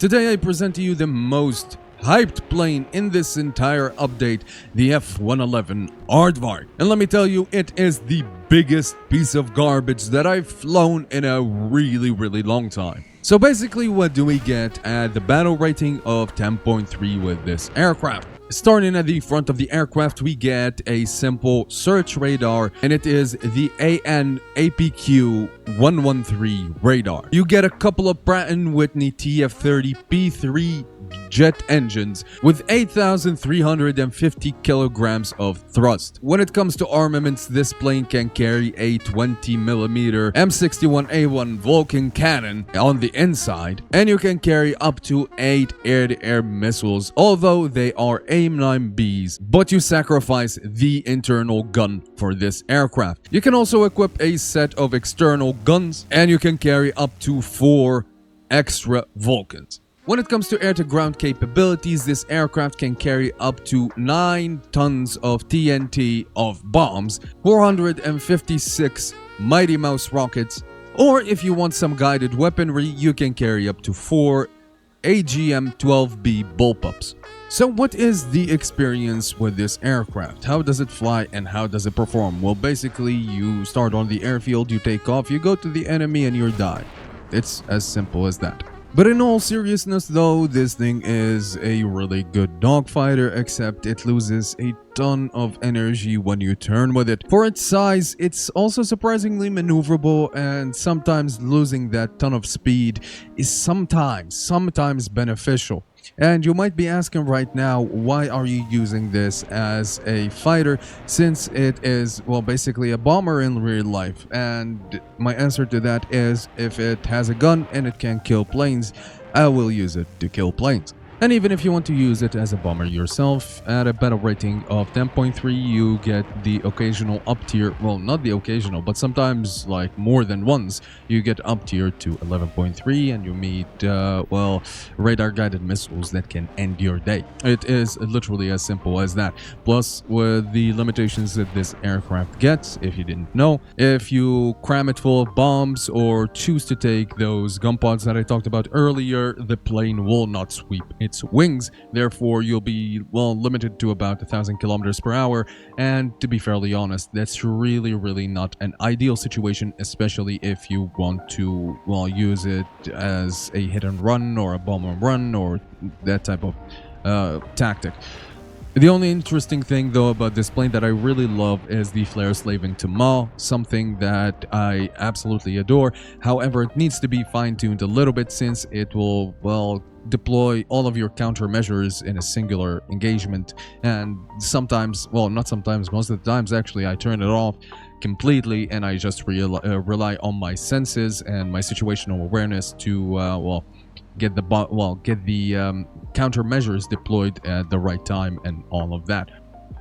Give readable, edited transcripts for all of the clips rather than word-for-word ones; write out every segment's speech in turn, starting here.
Today I present to you the most hyped plane in this entire update, the F-111 AARDVARK. And let me tell you, it is the biggest piece of garbage that I've flown in a really long time. So basically, what do we get at the battle rating of 10.3 with this aircraft? Starting at the front of the aircraft, we get a simple search radar, and it is the APQ-113 radar. You get a couple of Pratt & Whitney TF30P3 jet engines with 8,350 kilograms of thrust. When it comes to armaments, this plane can carry a 20mm M61A1 Vulcan cannon on the inside, and you can carry up to 8 air-to-air missiles, although they are AIM-9Bs, but you sacrifice the internal gun for this aircraft. You can also equip a set of external guns, and you can carry up to 4 extra Vulcans. When it comes to air-to-ground capabilities, this aircraft can carry up to 9 tons of TNT of bombs, 456 Mighty Mouse rockets, or if you want some guided weaponry, you can carry up to 4 AGM-12B bullpups. So what is the experience with this aircraft? How does it fly and how does it perform? Well, basically, you start on the airfield, you take off, you go to the enemy and you die. It's as simple as that. But in all seriousness though, this thing is a really good dogfighter, except it loses a ton of energy when you turn with it. For its size, it's also surprisingly maneuverable, and sometimes losing that ton of speed is sometimes beneficial. And you might be asking right now, why are you using this as a fighter, since it is, well, basically a bomber in real life? And my answer to that is, if it has a gun and it can kill planes, I will use it to kill planes. And even if you want to use it as a bomber yourself, at a battle rating of 10.3, you get the occasional up tier, well, not the occasional, but sometimes like more than once, you get up tier to 11.3 and you meet, well, radar guided missiles that can end your day. It is literally as simple as that. Plus, with the limitations that this aircraft gets, if you didn't know, if you cram it full of bombs or choose to take those gun pods that I talked about earlier, the plane will not sweep its wings. Therefore, you'll be, well, limited to about 1,000 kilometers per hour. And to be fairly honest, that's really not an ideal situation, especially if you want to, well, use it as a hit and run or a bomb and run or that type of tactic. The only interesting thing though about this plane that I really love is the flare slaving Tama, something that I absolutely adore. However, it needs to be fine-tuned a little bit, since it will, well, deploy all of your countermeasures in a singular engagement, and sometimes, well, not sometimes, most of the times actually, I turn it off completely and I just rely on my senses and my situational awareness to well, get the countermeasures deployed at the right time and all of that.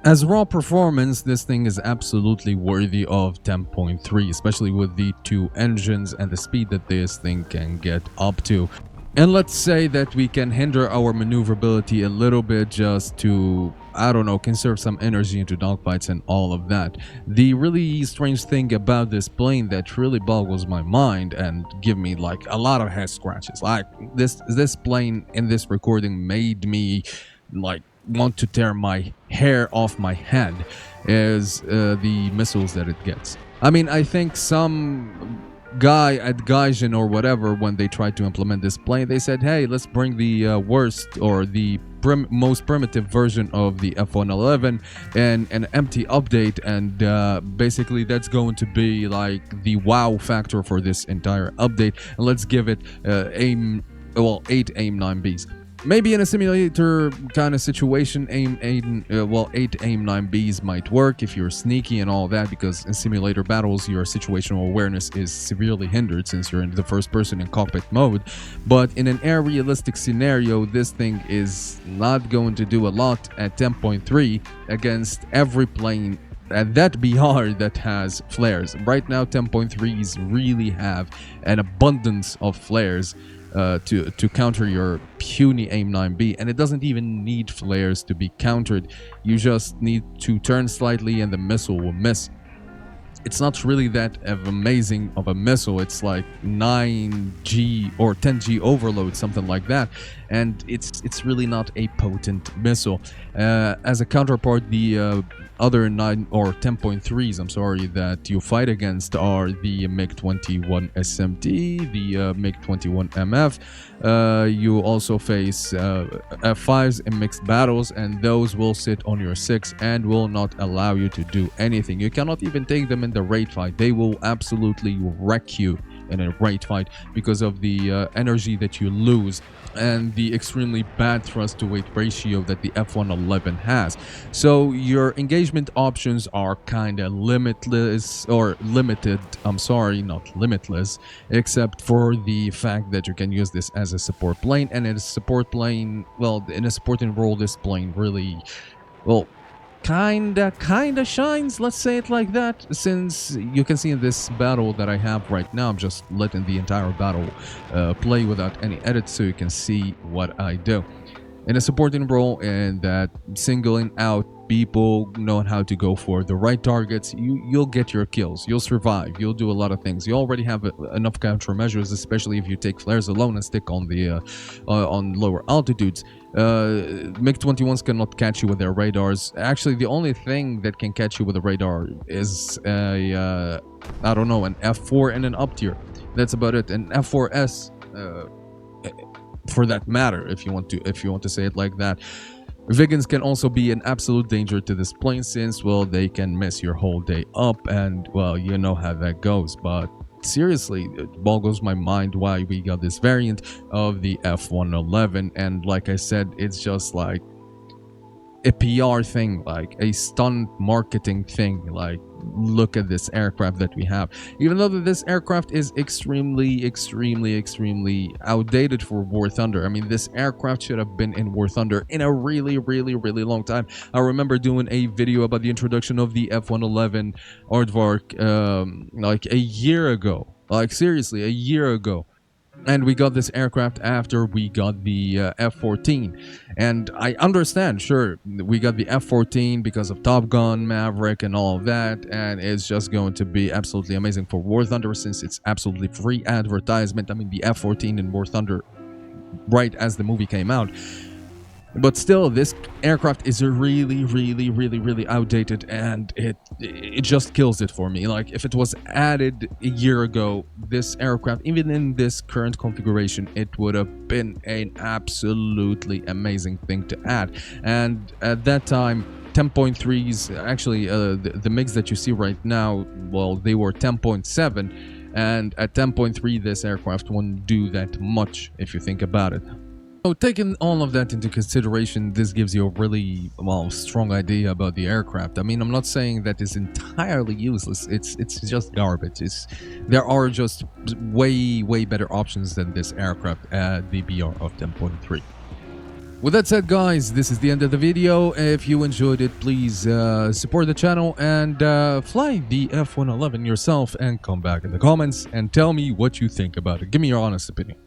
As raw performance, this thing is absolutely worthy of 10.3, especially with the 2 engines and the speed that this thing can get up to. And let's say that we can hinder our maneuverability a little bit just to, I don't know, conserve some energy into dogfights and all of that. The really strange thing about this plane that really boggles my mind and give me like a lot of head scratches, like this plane in this recording made me like want to tear my hair off my head, is the missiles that it gets. I mean, I think some guy at Gaijin or whatever, when they tried to implement this plane, they said, hey, let's bring the worst or the most primitive version of the F-111 and an empty update, and basically that's going to be like the wow factor for this entire update, and let's give it 8 AIM-9Bs. Maybe in a simulator kind of situation, 8 AIM-9Bs might work if you're sneaky and all that, because in simulator battles your situational awareness is severely hindered since you're in the first person in cockpit mode. But in an air realistic scenario, this thing is not going to do a lot at 10.3 against every plane at that BR that has flares. Right now, 10.3s really have an abundance of flares to counter your puny AIM-9B, and it doesn't even need flares to be countered. You just need to turn slightly and the missile will miss. it's not really that amazing of a missile. It's like 9G or 10G overload, something like that, and it's really not a potent missile. As a counterpart, the other 9 or 10.3s, I'm sorry, that you fight against are the MiG-21 SMT, the MiG-21 MF. You also face F5s in mixed battles, and those will sit on your 6 and will not allow you to do anything. You cannot even take them in the raid fight. They will absolutely wreck you in a raid fight because of the energy that you lose and the extremely bad thrust to weight ratio that the F-111 has. So your engagement options are kind of limitless, or limited, I'm sorry, not limitless, except for the fact that you can use this as a support plane, and in a support plane, well, in a supporting role, this plane really, well, kinda shines, let's say it like that, since you can see in this battle that I have right now, I'm just letting the entire battle play without any edits so you can see what I do. In a supporting role, and that singling out people, knowing how to go for the right targets, you'll get your kills, you'll survive, you'll do a lot of things. You already have enough countermeasures, especially if you take flares alone and stick on the on lower altitudes. MiG-21s cannot catch you with their radars. Actually, the only thing that can catch you with a radar is a I don't know, an F4 and an up tier. That's about it. An F4S, for that matter, if you want to say it like that. Vegans can also be an absolute danger to this plane, since, well, they can mess your whole day up, and, well, you know how that goes. But seriously, it boggles my mind why we got this variant of the F-111, and like I said, it's just like a PR thing, like a stunt marketing thing. Like, look at this aircraft that we have, even though this aircraft is extremely outdated for War Thunder. I mean, this aircraft should have been in War Thunder in a really long time. I remember doing a video about the introduction of the F-111 AARDVARK like a year ago, like seriously a year ago. And we got this aircraft after we got the F-14. And I understand, sure, we got the F-14 because of Top Gun, Maverick, and all of that. And it's just going to be absolutely amazing for War Thunder, since it's absolutely free advertisement. I mean, the F-14 in War Thunder, right as the movie came out. But still, this aircraft is really outdated, and it just kills it for me. Like, if it was added a year ago, this aircraft, even in this current configuration, it would have been an absolutely amazing thing to add. And at that time, 10.3s, actually, the MiGs that you see right now, well, they were 10.7, and at 10.3, this aircraft wouldn't do that much if you think about it. So, taking all of that into consideration, this gives you a really, well, strong idea about the aircraft. I mean, I'm not saying that it's entirely useless. It's just garbage. There are just way better options than this aircraft at the BR of 10.3. With that said, guys, this is the end of the video. If you enjoyed it, please support the channel and fly the F-111 yourself, and come back in the comments and tell me what you think about it. Give me your honest opinion.